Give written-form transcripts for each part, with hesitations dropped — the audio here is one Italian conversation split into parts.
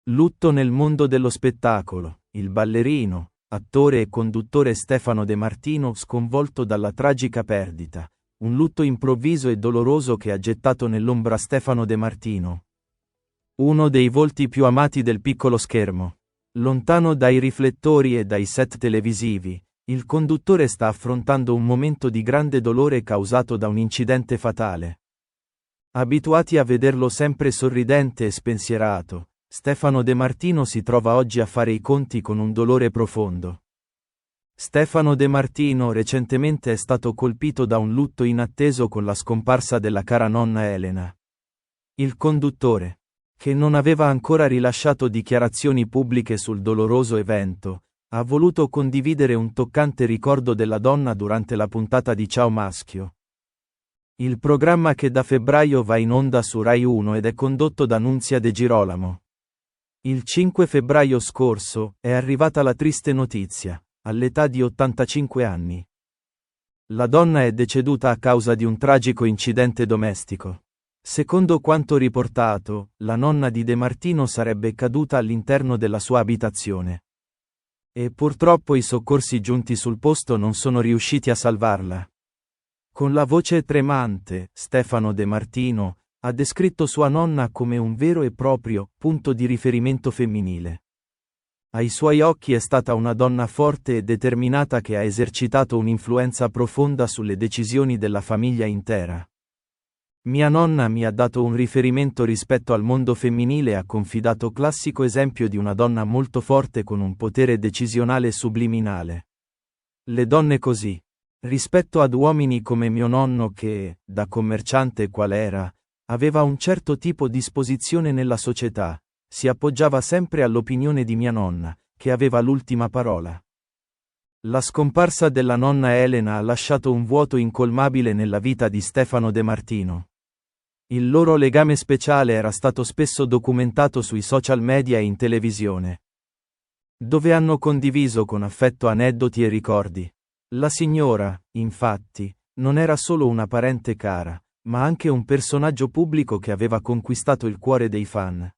Lutto nel mondo dello spettacolo. Il ballerino, attore e conduttore Stefano De Martino sconvolto dalla tragica perdita. Un lutto improvviso e doloroso che ha gettato nell'ombra Stefano De Martino. Uno dei volti più amati del piccolo schermo. Lontano dai riflettori e dai set televisivi, il conduttore sta affrontando un momento di grande dolore causato da un incidente fatale. Abituati a vederlo sempre sorridente e spensierato, Stefano De Martino si trova oggi a fare i conti con un dolore profondo. Stefano De Martino recentemente è stato colpito da un lutto inatteso con la scomparsa della cara nonna Elena. Il conduttore, che non aveva ancora rilasciato dichiarazioni pubbliche sul doloroso evento, ha voluto condividere un toccante ricordo della donna durante la puntata di Ciao Maschio. Il programma che da febbraio va in onda su Rai 1 ed è condotto da Nunzia De Girolamo. Il 5 febbraio scorso è arrivata la triste notizia, all'età di 85 anni. La donna è deceduta a causa di un tragico incidente domestico. Secondo quanto riportato, la nonna di De Martino sarebbe caduta all'interno della sua abitazione. E purtroppo i soccorsi giunti sul posto non sono riusciti a salvarla. Con la voce tremante, Stefano De Martino ha descritto sua nonna come un vero e proprio punto di riferimento femminile. Ai suoi occhi è stata una donna forte e determinata che ha esercitato un'influenza profonda sulle decisioni della famiglia intera. Mia nonna mi ha dato un riferimento rispetto al mondo femminile e ha confidato classico esempio di una donna molto forte con un potere decisionale subliminale. Le donne così, rispetto ad uomini come mio nonno che, da commerciante qual era, aveva un certo tipo di posizione nella società, si appoggiava sempre all'opinione di mia nonna, che aveva l'ultima parola. La scomparsa della nonna Elena ha lasciato un vuoto incolmabile nella vita di Stefano De Martino. Il loro legame speciale era stato spesso documentato sui social media e in televisione, dove hanno condiviso con affetto aneddoti e ricordi. La signora, infatti, non era solo una parente cara, ma anche un personaggio pubblico che aveva conquistato il cuore dei fan.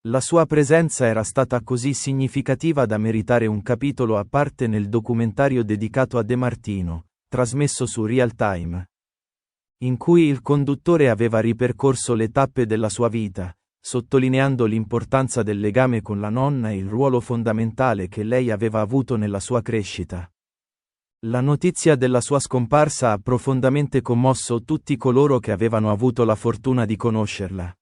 La sua presenza era stata così significativa da meritare un capitolo a parte nel documentario dedicato a De Martino, trasmesso su Real Time, in cui il conduttore aveva ripercorso le tappe della sua vita, sottolineando l'importanza del legame con la nonna e il ruolo fondamentale che lei aveva avuto nella sua crescita. La notizia della sua scomparsa ha profondamente commosso tutti coloro che avevano avuto la fortuna di conoscerla.